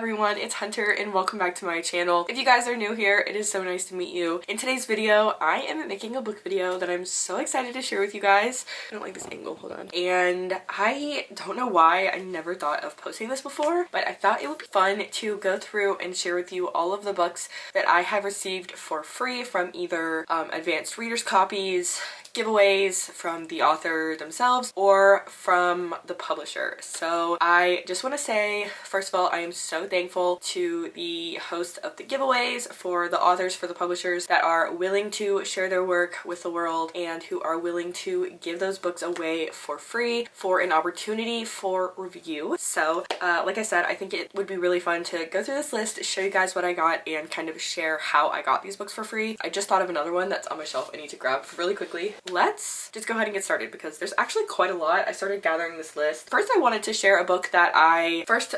everyone, it's Hunter and welcome back to my channel. If you guys are new here, it is so nice to meet you. In today's video, I am making a book video that I'm so excited to share with you guys. I don't like this angle, hold on. And I don't know why I never thought of posting this before, but I thought it would be fun to go through and share with you all of the books that I have received for free from either advanced readers copies, giveaways from the author themselves, or from the publisher. So I just want to say, first of all, I am so thankful to the hosts of the giveaways, for the authors, for the publishers that are willing to share their work with the world and who are willing to give those books away for free for an opportunity for review. So like I said, I think it would be really fun to go through this list, show you guys what I got, and kind of share how I got these books for free. I just thought of another one that's on my shelf I need to grab really quickly. Let's just go ahead and get started because there's actually quite a lot. I started gathering this list. First, I wanted to share a book that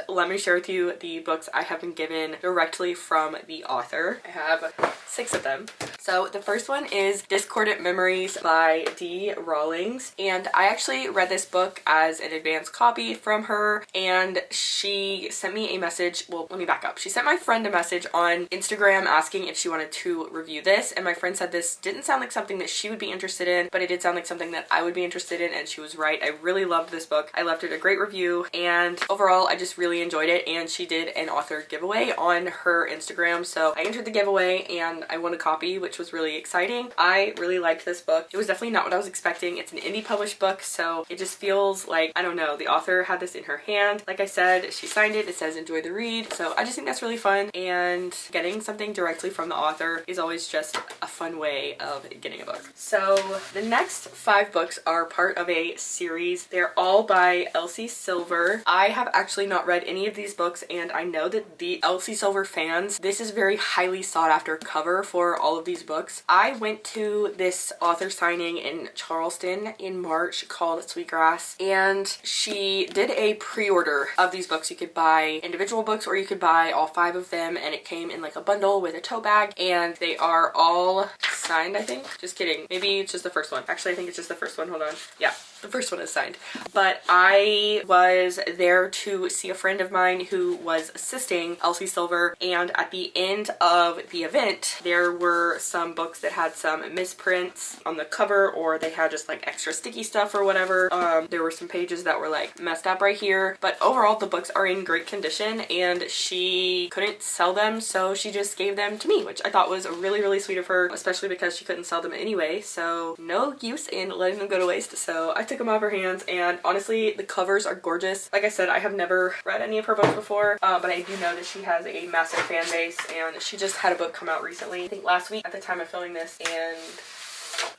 let me share with you the books I have been given directly from the author. I have 6 of them. So the first one is Discordant Memories by Dee Rawlings, and I actually read this book as an advanced copy from her, and she sent me a message. Well, let me back up. She sent my friend a message on Instagram asking if she wanted to review this, and my friend said this didn't sound like something that she would be interested in, but it did sound like something that I would be interested in, and she was right. I really loved this book. I left it a great review, and overall I just really enjoyed it, and she did an author giveaway on her Instagram, so I entered the giveaway and I won a copy, which was really exciting. I really liked this book. It was definitely not what I was expecting. It's an indie published book, so it just feels like, I don't know, the author had this in her hand. Like I said, she signed it. It says enjoy the read, so I just think that's really fun, and getting something directly from the author is always just a fun way of getting a book. So the next 5 books are part of a series. They're all by Elsie Silver. I have actually not read any of these books, and I know that the Elsie Silver fans, this is very highly sought after cover for all of these books. I went to this author signing in Charleston in March called Sweetgrass, and she did a pre-order of these books. You could buy individual books or you could buy all 5 of them, and it came in like a bundle with a tote bag, and they are all signed, I think. Just kidding. Maybe it's just the first one. Actually, I think it's just the first one. Hold on. Yeah, the first one is signed. But I was there to see a friend of mine who was assisting Elsie Silver, and at the end of the event, there were some books that had some misprints on the cover, or they had just like extra sticky stuff or whatever. There were some pages that were like messed up right here, but overall the books are in great condition, and she couldn't sell them, so she just gave them to me, which I thought was really, really sweet of her, especially because she couldn't sell them anyway, so no use in letting them go to waste. So I took them off her hands, and honestly the covers are gorgeous. Like I said, I have never read any of her books before, but I do know that she has a massive fan base, and she just had a book come out recently, I think last week at the time of filming this, and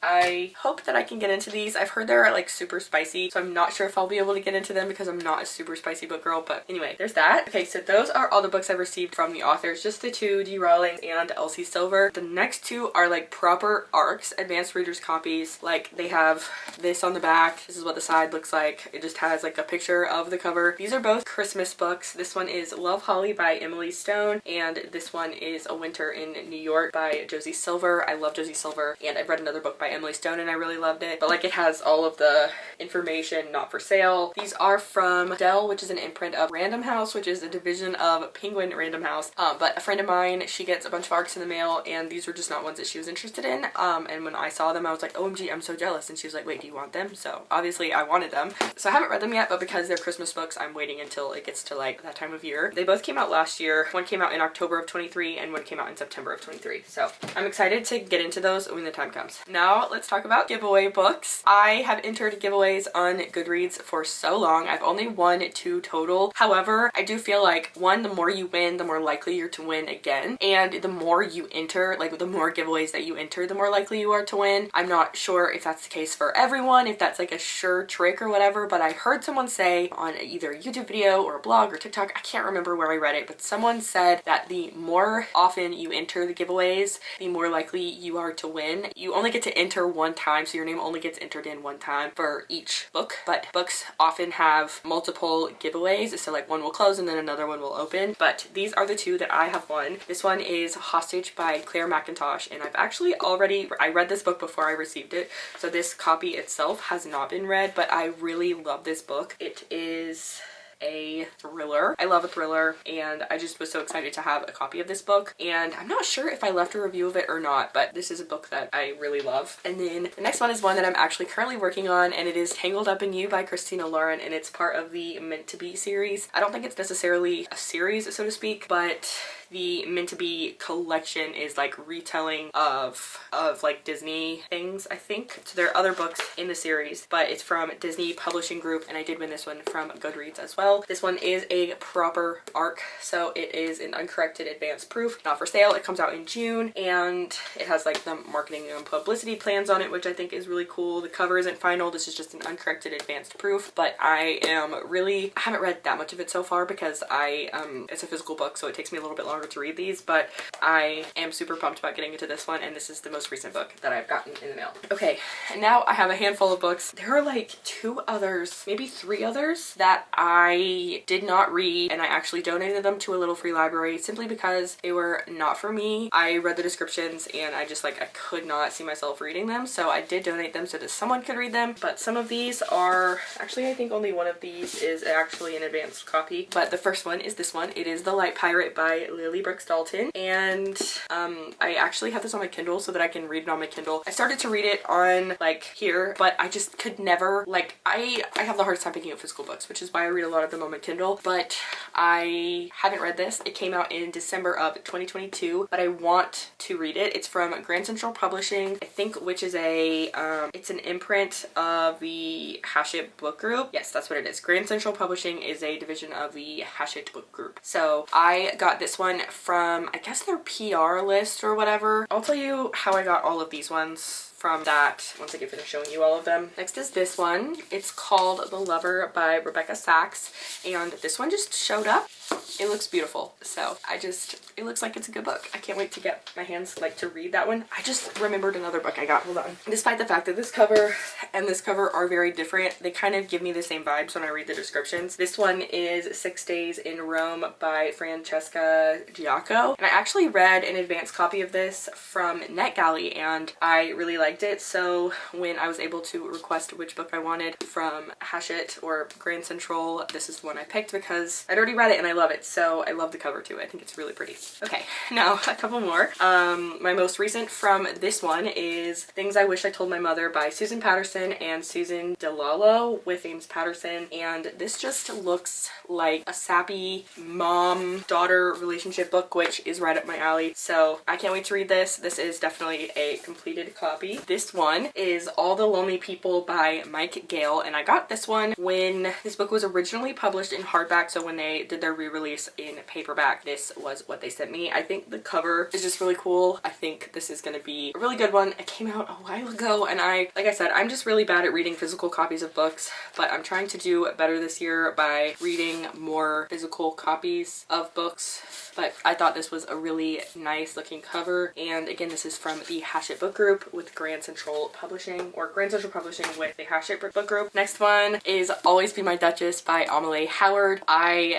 I hope that I can get into these. I've heard they're like super spicy, so I'm not sure if I'll be able to get into them because I'm not a super spicy book girl, but anyway, there's that. Okay, so those are all the books I've received from the authors, just the 2, Dee Rawlings and Elsie Silver. The next 2 are like proper ARCs, advanced readers copies. Like they have this on the back. This is what the side looks like. It just has like a picture of the cover. These are both Christmas books. This one is Love Holly by Emily Stone, and this one is A Winter in New York by Josie Silver. I love Josie Silver, and I've read another book by Emily Stone and I really loved it, but like it has all of the information not for sale. These are from Dell, which is an imprint of Random House, which is a division of Penguin Random House, but a friend of mine, she gets a bunch of ARCs in the mail, and these were just not ones that she was interested in, and when I saw them I was like, OMG, I'm so jealous, and she was like, wait, do you want them? So obviously I wanted them, so I haven't read them yet, but because they're Christmas books, I'm waiting until it gets to like that time of year. They both came out last year. One came out in October of 23 and one came out in September of 23, so I'm excited to get into those when the time comes. Now let's talk about giveaway books. I have entered giveaways on Goodreads for so long. I've only won 2 total. However, I do feel like, one, the more you win, the more likely you're to win again, and the more you enter, like the more giveaways that you enter, the more likely you are to win. I'm not sure if that's the case for everyone, if that's like a sure trick or whatever, but I heard someone say on either a YouTube video or a blog or TikTok, I can't remember where I read it, but someone said that the more often you enter the giveaways, the more likely you are to win. You only get to enter one time, so your name only gets entered in one time for each book, but books often have multiple giveaways, so like one will close and then another one will open, but these are the 2 that I have won. This one is Hostage by Claire McIntosh, and I've actually I read this book before I received it, so this copy itself has not been read, but I really love this book. It is a thriller. I love a thriller, and I just was so excited to have a copy of this book. And I'm not sure if I left a review of it or not, but this is a book that I really love. And then the next one is one that I'm actually currently working on, and it is Tangled Up in You by Christina Lauren, and it's part of the Meant to Be series. I don't think it's necessarily a series, so to speak, but the Meant to Be collection is like retelling of like Disney things, I think. So there are other books in the series, but it's from Disney Publishing Group, and I did win this one from Goodreads as well. This one is a proper ARC, so it is an uncorrected advanced proof, not for sale. It comes out in June, and it has like the marketing and publicity plans on it, which I think is really cool. The cover isn't final. This is just an uncorrected advanced proof, but I haven't read that much of it so far because it's a physical book, so it takes me a little bit longer to read these, but I am super pumped about getting into this one, and this is the most recent book that I've gotten in the mail. Okay, and now I have a handful of books. There are like 2 others, maybe 3 others that I did not read, and I actually donated them to a little free library simply because they were not for me. I read the descriptions and I just like, I could not see myself reading them, so I did donate them so that someone could read them. But some of these are, actually I think only one of these is actually an advanced copy, but the first one is this one. It is The Light Pirate by Lily Brooks Dalton, and I actually have this on my Kindle so that I can read it on my Kindle. I started to read it on like here, but I just could never, like, I have the hardest time picking up physical books, which is why I read a lot of them on my Kindle, but I haven't read this. It came out in December of 2022, but I want to read it. It's from Grand Central Publishing, I think, which is a, it's an imprint of the Hachette Book Group. Yes, that's what it is. Grand Central Publishing is a division of the Hachette Book Group. So I got this one from, I guess, their PR list or whatever. I'll tell you how I got all of these ones from that once I get finished showing you all of them. Next is this one. It's called The Lover by Rebecca Sachs, and this one just showed up. It looks beautiful, so it looks like it's a good book. I can't wait to get my hands like to read that one. I just remembered another book I got, hold on. Despite the fact that this cover and this cover are very different, they kind of give me the same vibes when I read the descriptions. This one is 6 Days in Rome by Francesca Giacco, and I actually read an advanced copy of this from NetGalley, and I really liked it. So when I was able to request which book I wanted from Hachette or Grand Central, this is the one I picked because I'd already read it and I love it. So I love the cover too. I think it's really pretty. Okay, now a couple more. My most recent from this one is Things I Wish I Told My Mother by Susan Patterson and Susan DeLallo with Ames Patterson, and this just looks like a sappy mom-daughter relationship book, which is right up my alley. So I can't wait to read this. This is definitely a completed copy. This one is All the Lonely People by Mike Gale, and I got this one when this book was originally published in hardback, so when they did their re-release in paperback, this was what they sent me. I think the cover is just really cool. I think this is gonna be a really good one. It came out a while ago, and like I said, I'm just really bad at reading physical copies of books, but I'm trying to do better this year by reading more physical copies of books. But I thought this was a really nice looking cover, and again, this is from the Hachette Book Group with Grand Central Publishing, or Grand Central Publishing with the Hachette Book Group. Next one is Always Be My Duchess by Amelie Howard.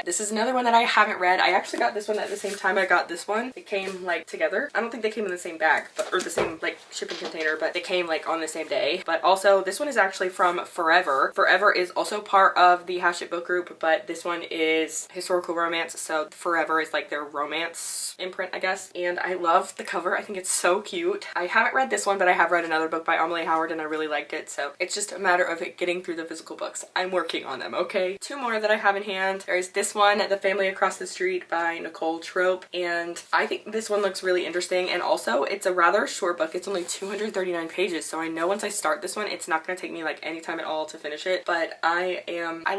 This is another one that I haven't read. I actually got this one at the same time I got this one. They came like together. I don't think they came in the same bag, or the same like shipping container, but they came like on the same day. But also, this one is actually from Forever. Forever is also part of the Hachette Book Group, but this one is historical romance, so Forever is like their romance imprint, I guess. And I love the cover. I think it's so cute. I haven't read this one, but I have read another book by Amelie Howard and I really liked it, so it's just a matter of it getting through the physical books. I'm working on them, okay? 2 more that I have in hand. There's this one, The Family Across the Street by Nicole Trope, and I think this one looks really interesting, and also it's a rather short book. It's only 239 pages, so I know once I start this one, it's not gonna take me like any time at all to finish it, but I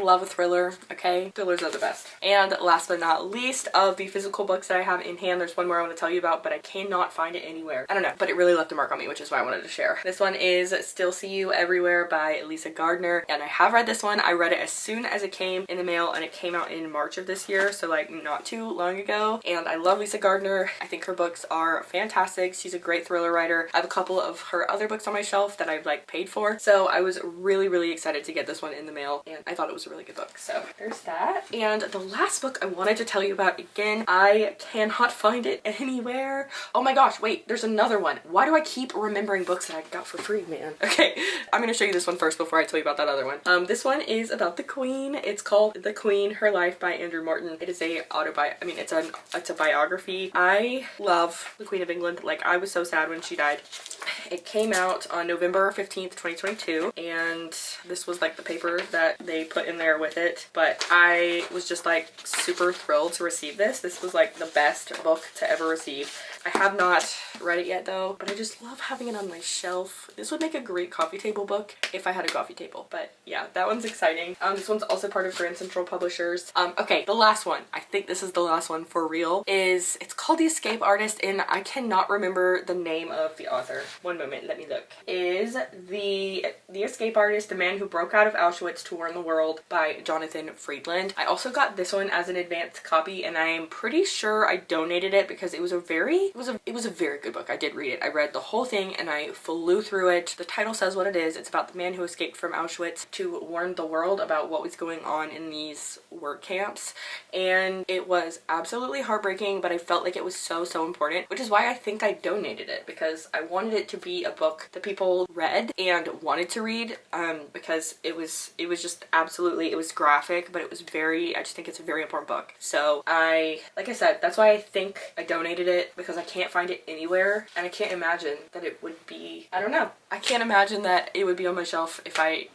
love a thriller, okay? Thrillers are the best. And last but not least of the physical books that I have in hand, there's one more I want to tell you about, but I cannot find it anywhere. I don't know, but it really left a mark on me, which is why I wanted to share. This one is Still See You Everywhere by Lisa Gardner, and I have read this one. I read it as soon as it came in the mail, and it came out in March of this year, so like not too long ago, and I love Lisa Gardner. I think her books are fantastic. She's a great thriller writer. I have a couple of her other books on my shelf that I've like paid for, so I was really excited to get this one in the mail, and I thought it was a really good book. So there's that. And the last book I wanted to tell you about, again, I cannot find it anywhere. Oh my gosh, wait, there's another one. Why do I keep remembering books books that I got for free, man. Okay, I'm gonna show you this one first before I tell you about that other one. This one is about the Queen. It's called The Queen, Her Life by Andrew Martin. It is a it's a biography. I love the Queen of England. Like, I was so sad when she died. It came out on November 15th, 2022, and this was like the paper that they put in there with it. But I was just like super thrilled to receive this. This was like the best book to ever receive. I have not read it yet though, but I just love having it on my shelf. This would make a great coffee table book if I had a coffee table. But yeah, that one's exciting. This one's also part of Grand Central Publishers. Okay, the last one, I think this is the last one for real, it's called The Escape Artist, and I cannot remember the name of the author. One moment, let me look. Is The Escape Artist, The Man Who Broke Out of Auschwitz to Warn the World by Jonathan Friedland. I also got this one as an advanced copy, and I am pretty sure I donated it because it was a very good book. I did read it. I read the whole thing and I flew through it. The title says what it is. It's about the man who escaped from Auschwitz to warn the world about what was going on in these work camps, and it was absolutely heartbreaking, but I felt like it was so important, which is why I think I donated it, because I wanted it to be a book that people read and wanted to read, because it was just absolutely, it was graphic, but it was I just think it's a very important book. So like I said, that's why I think I donated it, because I can't find it anywhere, and I can't imagine that it would be, I don't know. I can't imagine that it would be on my shelf if I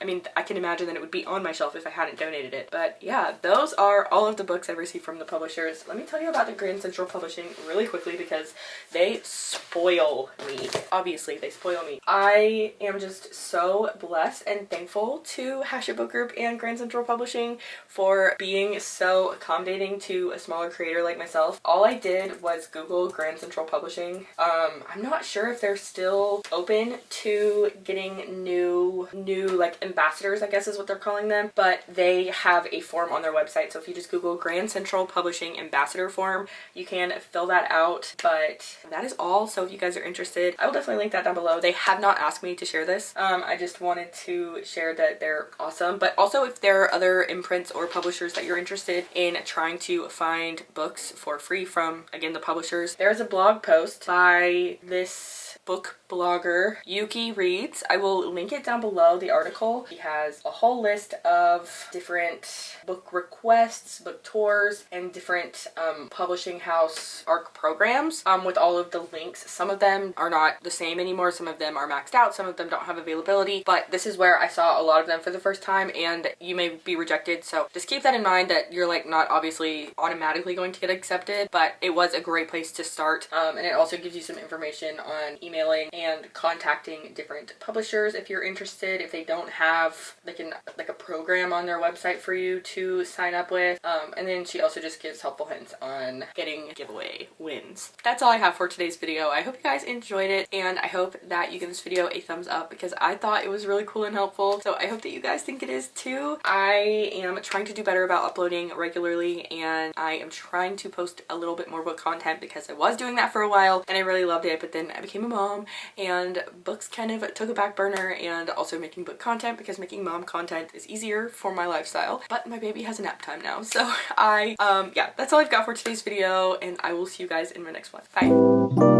can imagine that it would be on my shelf if I hadn't donated it. But yeah, those are all of the books I received from the publishers. Let me tell you about the Grand Central Publishing really quickly, because they spoil me. Obviously, they spoil me. I am just so blessed and thankful to Hachette Book Group and Grand Central Publishing for being so accommodating to a smaller creator like myself. All I did was Google Grand Central Publishing. I'm not sure if they're still open to getting new like ambassadors, I guess is what they're calling them, but they have a form on their website. So if you just Google Grand Central Publishing ambassador form, you can fill that out. But that is all. So if you guys are interested, I will definitely link that down below. They have not asked me to share this. I just wanted to share that they're awesome. But also, if there are other imprints or publishers that you're interested in trying to find books for free from, again, the publishers, there is a blog post by this book blogger, Yuki Reads. I will link it down below, the article. He has a whole list of different book requests, book tours, and different publishing house ARC programs with all of the links. Some of them are not the same anymore. Some of them are maxed out. Some of them don't have availability, but this is where I saw a lot of them for the first time, and you may be rejected. So just keep that in mind, that you're like not obviously automatically going to get accepted, but it was a great place to start. And it also gives you some information on emailing and contacting different publishers if you're interested. If they don't have like a program on their website for you to sign up with. And then she also just gives helpful hints on getting giveaway wins. That's all I have for today's video. I hope you guys enjoyed it, and I hope that you give this video a thumbs up, because I thought it was really cool and helpful. So I hope that you guys think it is too. I am trying to do better about uploading regularly, and I am trying to post a little bit more book content, because I was doing that for a while and I really loved it, but then I became a mom and books kind of took a back burner, and also making book content, because making mom content is easier for my lifestyle. But my baby has a nap time now, so yeah, that's all I've got for today's video, and I will see you guys in my next one. Bye.